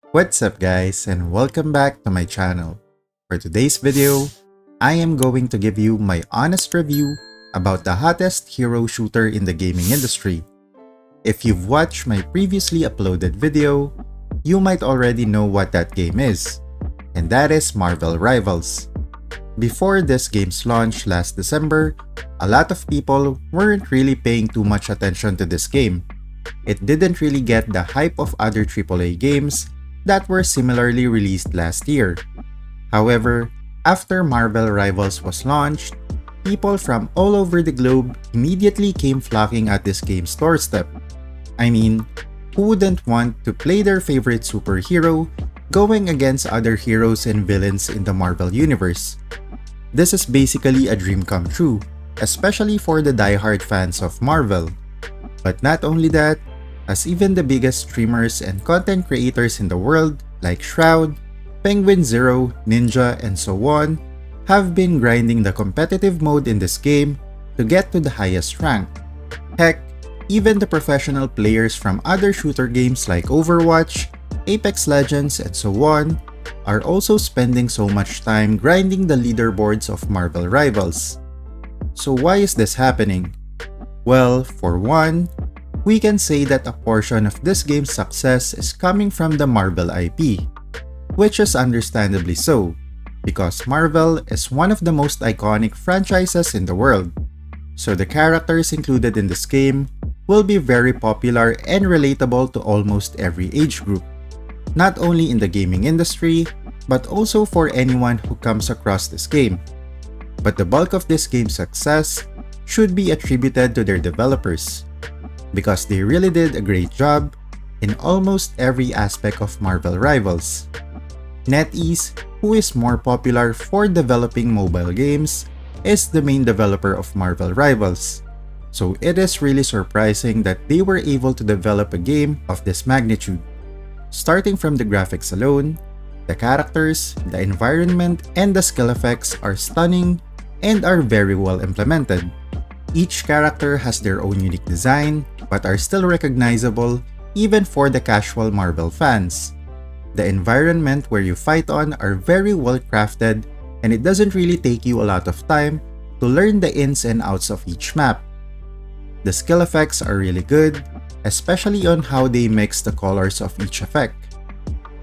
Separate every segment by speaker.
Speaker 1: What's up guys, and welcome back to my channel. For today's video, I am going to give you my honest review about the hottest hero shooter in the gaming industry. If you've watched my previously uploaded video, you might already know what that game is, and that is Marvel Rivals. Before this game's launch last December, a lot of people weren't really paying too much attention to this game. It didn't really get the hype of other AAA games that were similarly released last year. However, after Marvel Rivals was launched, people from all over the globe immediately came flocking at this game's doorstep. I mean, who wouldn't want to play their favorite superhero going against other heroes and villains in the Marvel universe? This is basically a dream come true, especially for the die-hard fans of Marvel. But not only that, as even the biggest streamers and content creators in the world like Shroud, Penguin Zero, Ninja, and so on have been grinding the competitive mode in this game to get to the highest rank. Heck, even the professional players from other shooter games like Overwatch, Apex Legends, and so on are also spending so much time grinding the leaderboards of Marvel Rivals. So why is this happening? Well, for one, we can say that a portion of this game's success is coming from the Marvel IP, which is understandably so, because Marvel is one of the most iconic franchises in the world, so the characters included in this game will be very popular and relatable to almost every age group, not only in the gaming industry, but also for anyone who comes across this game. But the bulk of this game's success should be attributed to their developers, because they really did a great job in almost every aspect of Marvel Rivals. NetEase, who is more popular for developing mobile games, is the main developer of Marvel Rivals, so it is really surprising that they were able to develop a game of this magnitude. Starting from the graphics alone, the characters, the environment, and the skill effects are stunning and are very well implemented. Each character has their own unique design, but are still recognizable even for the casual Marvel fans. The environment where you fight on are very well crafted, and it doesn't really take you a lot of time to learn the ins and outs of each map. The skill effects are really good, especially on how they mix the colors of each effect.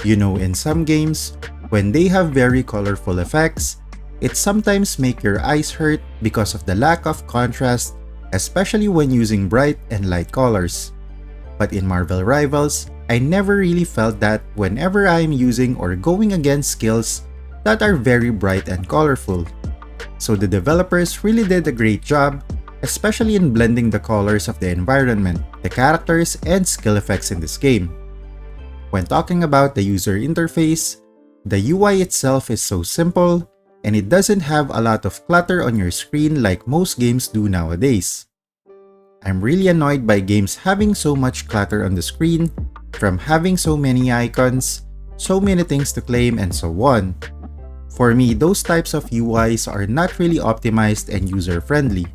Speaker 1: You know, in some games, when they have very colorful effects, it sometimes makes your eyes hurt because of the lack of contrast, especially when using bright and light colors. But in Marvel Rivals, I never really felt that whenever I am using or going against skills that are very bright and colorful. So the developers really did a great job, especially in blending the colors of the environment, the characters, and skill effects in this game. When talking about the user interface, the UI itself is so simple, and it doesn't have a lot of clutter on your screen like most games do nowadays. I'm really annoyed by games having so much clutter on the screen, from having so many icons, so many things to claim, and so on. For me, those types of UIs are not really optimized and user-friendly.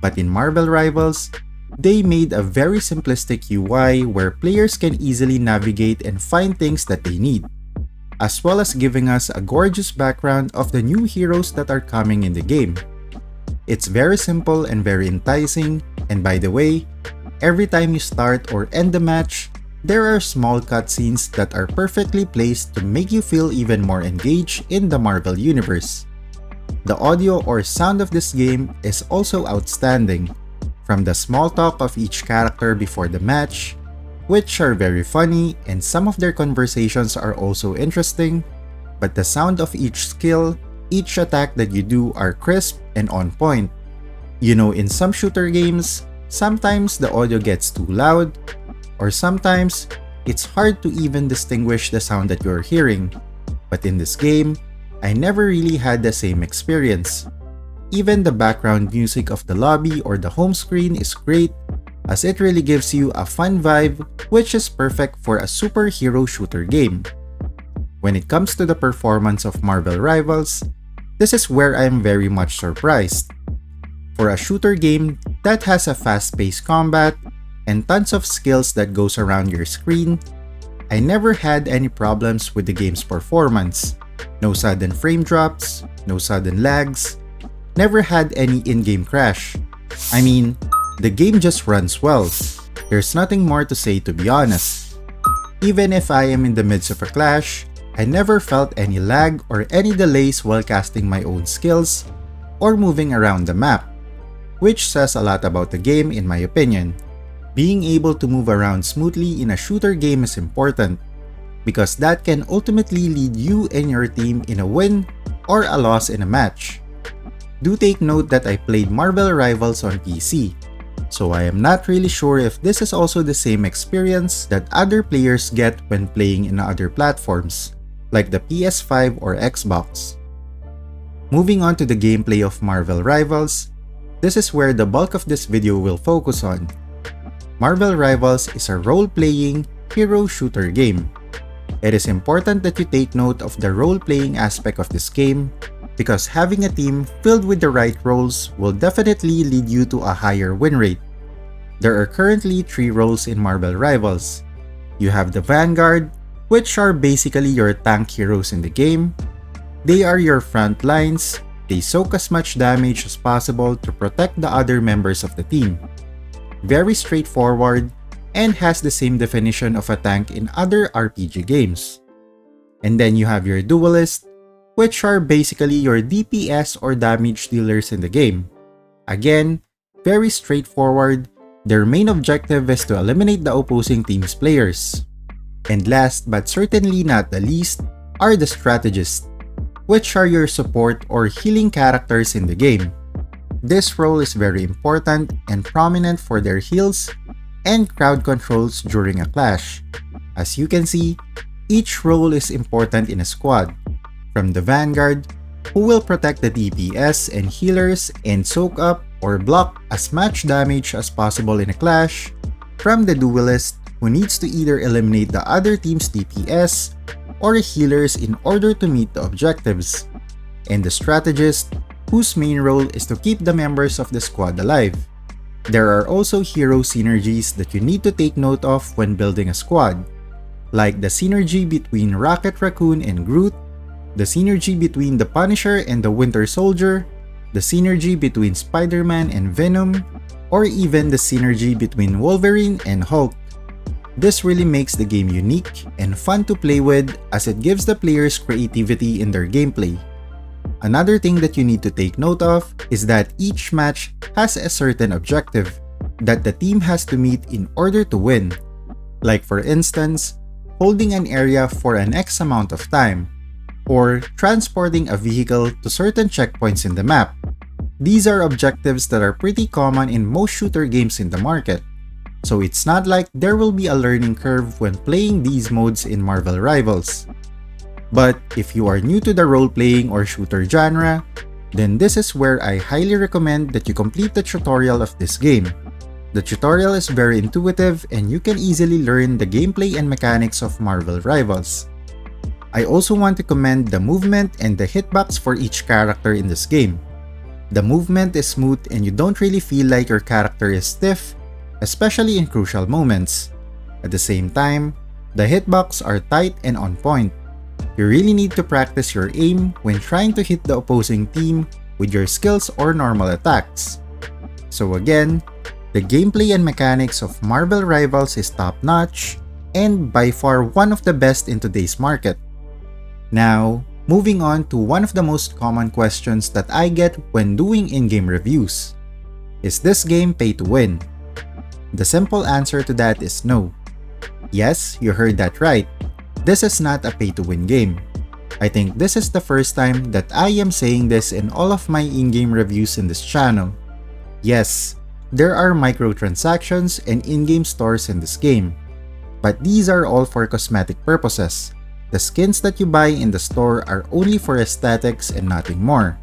Speaker 1: But in Marvel Rivals, they made a very simplistic UI where players can easily navigate and find things that they need, as well as giving us a gorgeous background of the new heroes that are coming in the game. It's very simple and very enticing, and by the way, every time you start or end the match, there are small cutscenes that are perfectly placed to make you feel even more engaged in the Marvel universe. The audio or sound of this game is also outstanding, from the small talk of each character before the match, which are very funny, and some of their conversations are also interesting, but the sound of each skill, each attack that you do are crisp and on point. You know, in some shooter games, sometimes the audio gets too loud, or sometimes it's hard to even distinguish the sound that you're hearing. But in this game, I never really had the same experience. Even the background music of the lobby or the home screen is great, as it really gives you a fun vibe, which is perfect for a superhero shooter game. When it comes to the performance of Marvel Rivals, this is where I am very much surprised. For a shooter game that has a fast-paced combat and tons of skills that goes around your screen, I never had any problems with the game's performance. No sudden frame drops, no sudden lags, never had any in-game crash. I mean, the game just runs well. There's nothing more to say, to be honest. Even if I am in the midst of a clash, I never felt any lag or any delays while casting my own skills or moving around the map, which says a lot about the game in my opinion. Being able to move around smoothly in a shooter game is important, because that can ultimately lead you and your team in a win or a loss in a match. Do take note that I played Marvel Rivals on PC, so I am not really sure if this is also the same experience that other players get when playing in other platforms, like the PS5 or Xbox. Moving on to the gameplay of Marvel Rivals, this is where the bulk of this video will focus on. Marvel Rivals is a role-playing hero shooter game. It is important that you take note of the role-playing aspect of this game, because having a team filled with the right roles will definitely lead you to a higher win rate. There are currently 3 roles in Marvel Rivals. You have the Vanguard, which are basically your tank heroes in the game. They are your front lines. They soak as much damage as possible to protect the other members of the team. Very straightforward and has the same definition of a tank in other RPG games. And then you have your Duelists, which are basically your DPS or damage dealers in the game. Again, very straightforward. Their main objective is to eliminate the opposing team's players. And last but certainly not the least are the Strategists, which are your support or healing characters in the game. This role is very important and prominent for their heals and crowd controls during a clash. As you can see, each role is important in a squad. From the Vanguard, who will protect the DPS and healers and soak up or block as much damage as possible in a clash, from the Duelist, who needs to either eliminate the other team's DPS or healers in order to meet the objectives, and the Strategist, whose main role is to keep the members of the squad alive. There are also hero synergies that you need to take note of when building a squad, like the synergy between Rocket Raccoon and Groot, the synergy between the Punisher and the Winter Soldier, the synergy between Spider-Man and Venom, or even the synergy between Wolverine and Hulk. This really makes the game unique and fun to play with, as it gives the players creativity in their gameplay. Another thing that you need to take note of is that each match has a certain objective that the team has to meet in order to win. Like for instance, holding an area for an X amount of time, or transporting a vehicle to certain checkpoints in the map. These are objectives that are pretty common in most shooter games in the market, so it's not like there will be a learning curve when playing these modes in Marvel Rivals. But if you are new to the role-playing or shooter genre, then this is where I highly recommend that you complete the tutorial of this game. The tutorial is very intuitive and you can easily learn the gameplay and mechanics of Marvel Rivals. I also want to commend the movement and the hitbox for each character in this game. The movement is smooth and you don't really feel like your character is stiff, especially in crucial moments. At the same time, the hitbox are tight and on point. You really need to practice your aim when trying to hit the opposing team with your skills or normal attacks. So again, the gameplay and mechanics of Marvel Rivals is top-notch and by far one of the best in today's market. Now, moving on to one of the most common questions that I get when doing in-game reviews. Is this game pay to win? The simple answer to that is no. Yes, you heard that right. This is not a pay-to-win game. I think this is the first time that I am saying this in all of my in-game reviews in this channel. Yes, there are microtransactions and in-game stores in this game, but these are all for cosmetic purposes. The skins that you buy in the store are only for aesthetics and nothing more.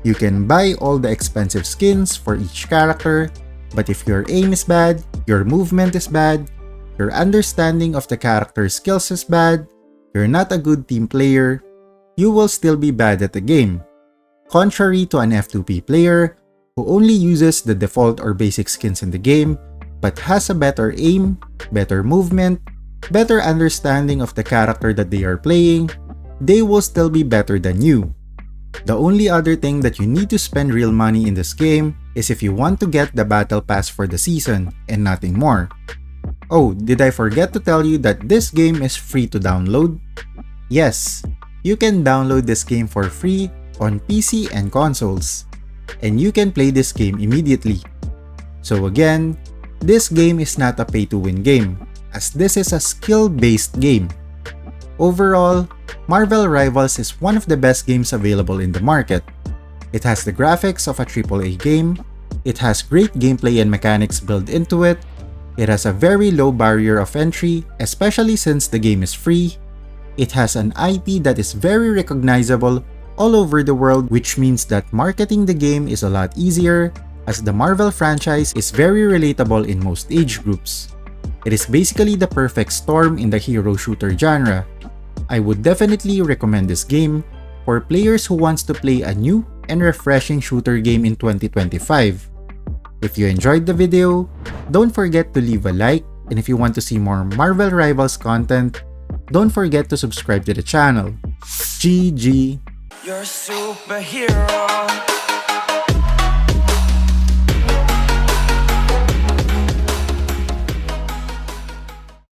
Speaker 1: You can buy all the expensive skins for each character, but if your aim is bad, your movement is bad, your understanding of the character's skills is bad, you're not a good team player, you will still be bad at the game. Contrary to an F2P player who only uses the default or basic skins in the game, but has a better aim, better movement, better understanding of the character that they are playing, they will still be better than you. The only other thing that you need to spend real money in this game is if you want to get the battle pass for the season and nothing more. Oh, did I forget to tell you that this game is free to download? Yes, you can download this game for free on PC and consoles, and you can play this game immediately. So again, this game is not a pay-to-win game, as this is a skill-based game. Overall, Marvel Rivals is one of the best games available in the market. It has the graphics of a AAA game, it has great gameplay and mechanics built into it, it has a very low barrier of entry, especially since the game is free, it has an IP that is very recognizable all over the world, which means that marketing the game is a lot easier, as the Marvel franchise is very relatable in most age groups. It is basically the perfect storm in the hero shooter genre. I would definitely recommend this game for players who wants to play a new and refreshing shooter game in 2025. If you enjoyed the video, don't forget to leave a like, and if you want to see more Marvel Rivals content, don't forget to subscribe to the channel. GG!
Speaker 2: You're a superhero.